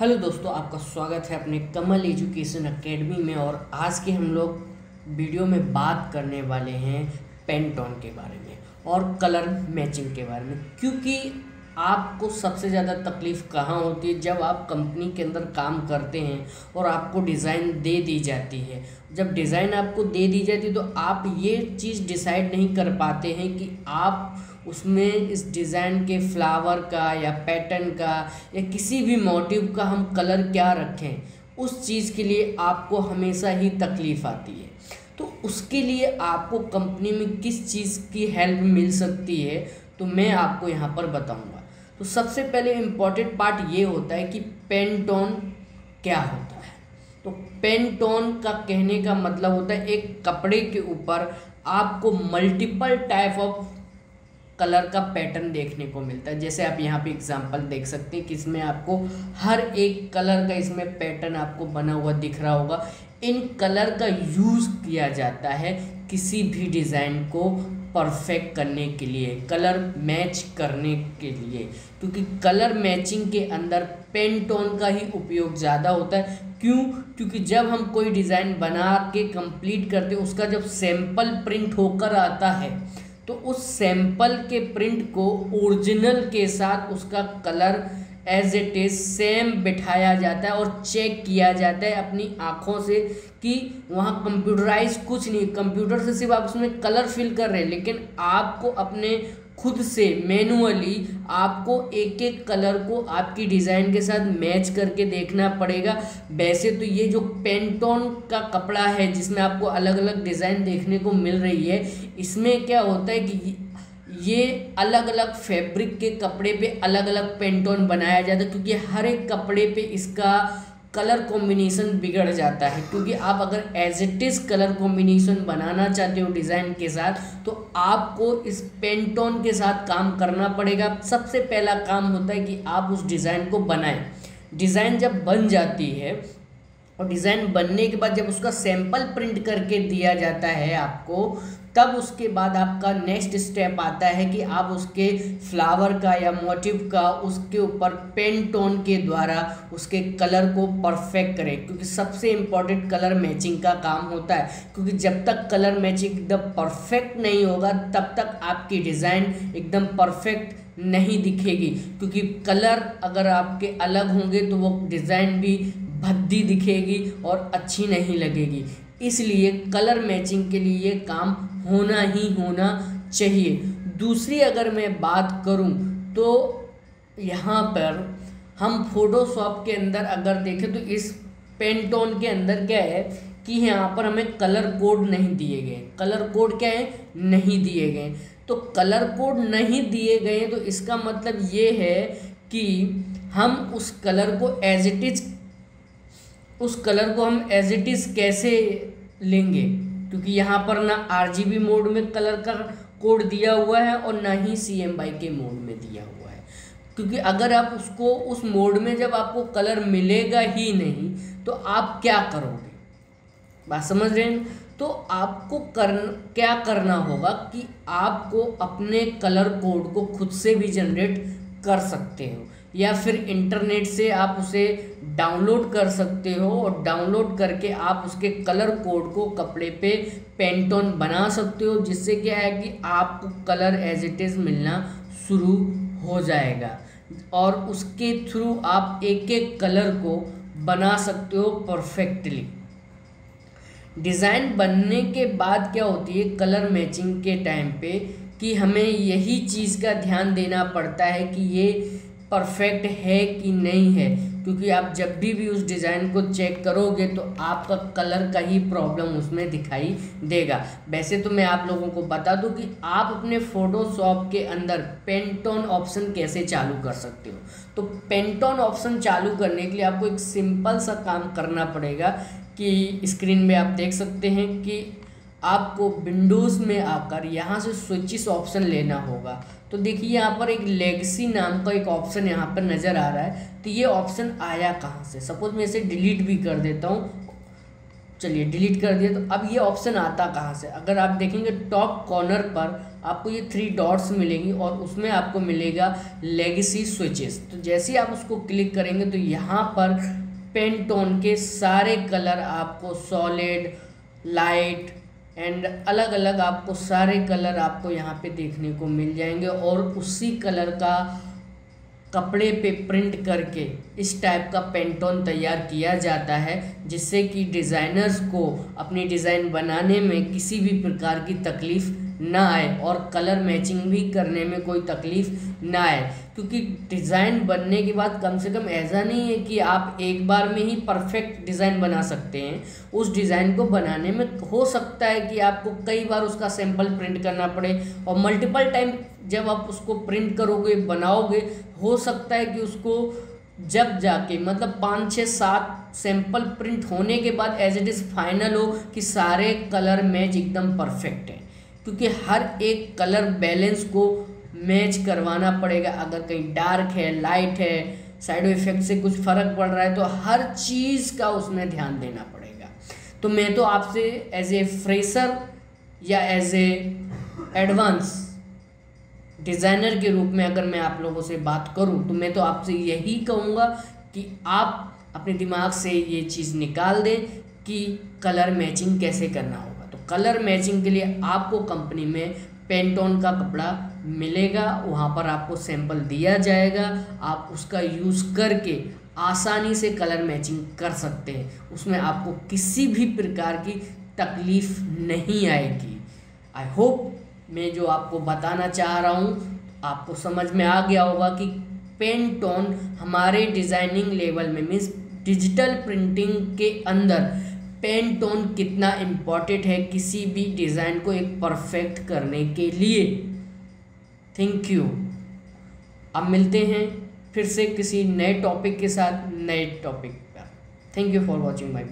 Hello दोस्तों, आपका स्वागत है अपने कमल एजुकेशन एकेडमी में। और आज के हम लोग वीडियो में बात करने वाले हैं पेंटोन के बारे में और कलर मैचिंग के बारे में। क्योंकि आपको सबसे ज़्यादा तकलीफ़ कहाँ होती है? जब आप कंपनी के अंदर काम करते हैं और आपको डिज़ाइन दे दी जाती है। जब डिज़ाइन आपको दे दी जाती है तो आप ये चीज़ डिसाइड नहीं कर पाते हैं कि आप उसमें इस डिज़ाइन के फ्लावर का या पैटर्न का या किसी भी मोटिव का हम कलर क्या रखें। उस चीज़ के लिए आपको हमेशा ही तकलीफ़ आती है। तो उसके लिए आपको कंपनी में किस चीज़ की हेल्प मिल सकती है, तो मैं आपको यहाँ पर बताऊँगा। तो सबसे पहले इम्पॉर्टेंट पार्ट ये होता है कि पेंटोन क्या होता है। तो पेंटोन का कहने का मतलब होता है एक कपड़े के ऊपर आपको मल्टीपल टाइप ऑफ कलर का पैटर्न देखने को मिलता है। जैसे आप यहाँ पे एग्जांपल देख सकते हैं कि इसमें आपको हर एक कलर का इसमें पैटर्न आपको बना हुआ दिख रहा होगा। इन कलर का यूज़ किया जाता है किसी भी डिज़ाइन को परफेक्ट करने के लिए, कलर मैच करने के लिए। क्योंकि कलर मैचिंग के अंदर पेंटोन का ही उपयोग ज़्यादा होता है। क्यों? क्योंकि जब हम कोई डिज़ाइन बना के कंप्लीट करते हैं, उसका जब सैंपल प्रिंट होकर आता है तो उस सैंपल के प्रिंट को ओरिजिनल के साथ उसका colour as it is same बिठाया जाता है और चेक किया जाता है अपनी आँखों से कि वहाँ कंप्यूटराइज कुछ नहीं, कंप्यूटर से सिर्फ आप उसमें कलर फिल कर रहे हैं। लेकिन आपको अपने खुद से मैनुअली आपको एक एक कलर को आपकी डिज़ाइन के साथ मैच करके देखना पड़ेगा। वैसे तो ये जो पेंटोन का कपड़ा है जिसमें आपको अलग अलग डिज़ाइन देखने को मिल रही है, इसमें क्या होता है कि ये अलग अलग फैब्रिक के कपड़े पे अलग अलग पेंटोन बनाया जाता है। क्योंकि हर एक कपड़े पे इसका कलर कॉम्बिनेशन बिगड़ जाता है। क्योंकि आप अगर as it is colour combination बनाना चाहते हो डिज़ाइन के साथ, तो आपको इस पेंटोन के साथ काम करना पड़ेगा। सबसे पहला काम होता है कि आप उस डिज़ाइन को बनाएं। डिज़ाइन जब बन जाती है और डिज़ाइन बनने के बाद जब उसका सैंपल प्रिंट करके दिया जाता है आपको, तब उसके बाद आपका नेक्स्ट स्टेप आता है कि आप उसके फ्लावर का या मोटिव का उसके ऊपर पेंटोन के द्वारा उसके कलर को परफेक्ट करें। क्योंकि सबसे इम्पॉर्टेंट कलर मैचिंग का काम होता है। क्योंकि जब तक कलर मैचिंग एकदम परफेक्ट नहीं होगा तब तक आपकी डिज़ाइन एकदम परफेक्ट नहीं दिखेगी। क्योंकि कलर अगर आपके अलग होंगे तो वो डिज़ाइन भी भद्दी दिखेगी और अच्छी नहीं लगेगी। इसलिए कलर मैचिंग के लिए ये काम होना ही होना चाहिए। दूसरी अगर मैं बात करूं तो यहाँ पर हम फोटोशॉप के अंदर अगर देखें तो इस पेंटोन के अंदर क्या है कि यहाँ पर हमें कलर कोड नहीं दिए गए। कलर कोड क्या है? नहीं दिए गए। तो कलर कोड नहीं दिए गए तो इसका मतलब ये है कि हम उस कलर को एज इट इज़ कैसे लेंगे। क्योंकि यहाँ पर ना RGB मोड में कलर का कोड दिया हुआ है और ना ही CMYK मोड में दिया हुआ है। क्योंकि अगर आप उसको उस मोड में जब आपको कलर मिलेगा ही नहीं तो आप क्या करोगे? बात समझ रहे हैं? तो आपको क्या करना होगा कि आपको अपने कलर कोड को खुद से भी जनरेट कर सकते हो, या फिर इंटरनेट से आप उसे डाउनलोड कर सकते हो और डाउनलोड करके आप उसके कलर कोड को कपड़े पे पेंटोन बना सकते हो। जिससे क्या है कि आपको कलर एज इट इज़ मिलना शुरू हो जाएगा और उसके थ्रू आप एक एक कलर को बना सकते हो परफेक्टली। डिज़ाइन बनने के बाद क्या होती है कलर मैचिंग के टाइम पे कि हमें यही चीज़ का ध्यान देना पड़ता है कि ये परफेक्ट है कि नहीं है। क्योंकि आप जब भी उस डिज़ाइन को चेक करोगे तो आपका कलर का ही प्रॉब्लम उसमें दिखाई देगा। वैसे तो मैं आप लोगों को बता दूं कि आप अपने फ़ोटोशॉप के अंदर पेंटोन ऑप्शन कैसे चालू कर सकते हो। तो पेंटोन ऑप्शन चालू करने के लिए आपको एक सिंपल सा काम करना पड़ेगा कि स्क्रीन में आप देख सकते हैं कि आपको विंडोज़ में आकर यहाँ से स्विचेस ऑप्शन लेना होगा। तो देखिए यहाँ पर एक लेगेसी नाम का एक ऑप्शन यहाँ पर नज़र आ रहा है। तो ये ऑप्शन आया कहाँ से? सपोज मैं इसे डिलीट भी कर देता हूँ चलिए डिलीट कर दिया। तो अब ये ऑप्शन आता कहाँ से, अगर आप देखेंगे टॉप कॉर्नर पर आपको ये 3 डॉट्स मिलेंगी और उसमें आपको मिलेगा लेगेसी स्विचेस। तो जैसे ही आप उसको क्लिक करेंगे तो यहाँ पर पेंटोन के सारे कलर आपको सॉलिड, लाइट एंड अलग अलग आपको सारे कलर आपको यहाँ पे देखने को मिल जाएंगे और उसी कलर का कपड़े पे प्रिंट करके इस टाइप का पेंटोन तैयार किया जाता है, जिससे कि डिज़ाइनर्स को अपनी डिज़ाइन बनाने में किसी भी प्रकार की तकलीफ़ ना आए और कलर मैचिंग भी करने में कोई तकलीफ़ ना आए। क्योंकि डिज़ाइन बनने के बाद कम से कम ऐसा नहीं है कि आप एक बार में ही परफेक्ट डिज़ाइन बना सकते हैं। उस डिज़ाइन को बनाने में हो सकता है कि आपको कई बार उसका सैंपल प्रिंट करना पड़े और मल्टीपल टाइम जब आप उसको प्रिंट करोगे, बनाओगे, हो सकता है कि उसको जब जाके मतलब 5, 6, 7 सैंपल प्रिंट होने के बाद एज इट इज़ फाइनल हो कि सारे कलर मैच एकदम परफेक्ट है। क्योंकि हर एक कलर बैलेंस को मैच करवाना पड़ेगा। अगर कहीं डार्क है, लाइट है, साइड इफेक्ट से कुछ फ़र्क पड़ रहा है तो हर चीज़ का उसमें ध्यान देना पड़ेगा। तो मैं तो आपसे एज ए फ्रेशर या एज ए एडवांस डिज़ाइनर के रूप में अगर मैं आप लोगों से बात करूं तो मैं तो आपसे यही कहूँगा कि आप अपने दिमाग से ये चीज़ निकाल दें कि कलर मैचिंग कैसे करना होगा। तो कलर मैचिंग के लिए आपको कंपनी में पेंटोन का कपड़ा मिलेगा, वहाँ पर आपको सैंपल दिया जाएगा, आप उसका यूज़ करके आसानी से कलर मैचिंग कर सकते हैं। उसमें आपको किसी भी प्रकार की तकलीफ़ नहीं आएगी। आई होप मैं जो आपको बताना चाह रहा हूँ आपको समझ में आ गया होगा कि पेंटोन हमारे डिज़ाइनिंग लेवल में मीन्स डिजिटल प्रिंटिंग के अंदर पेंटोन कितना इम्पॉर्टेंट है किसी भी डिज़ाइन को एक परफेक्ट करने के लिए। Thank you. अब मिलते हैं फिर से किसी नए टॉपिक के साथ, नए टॉपिक पर। Thank you for watching my video.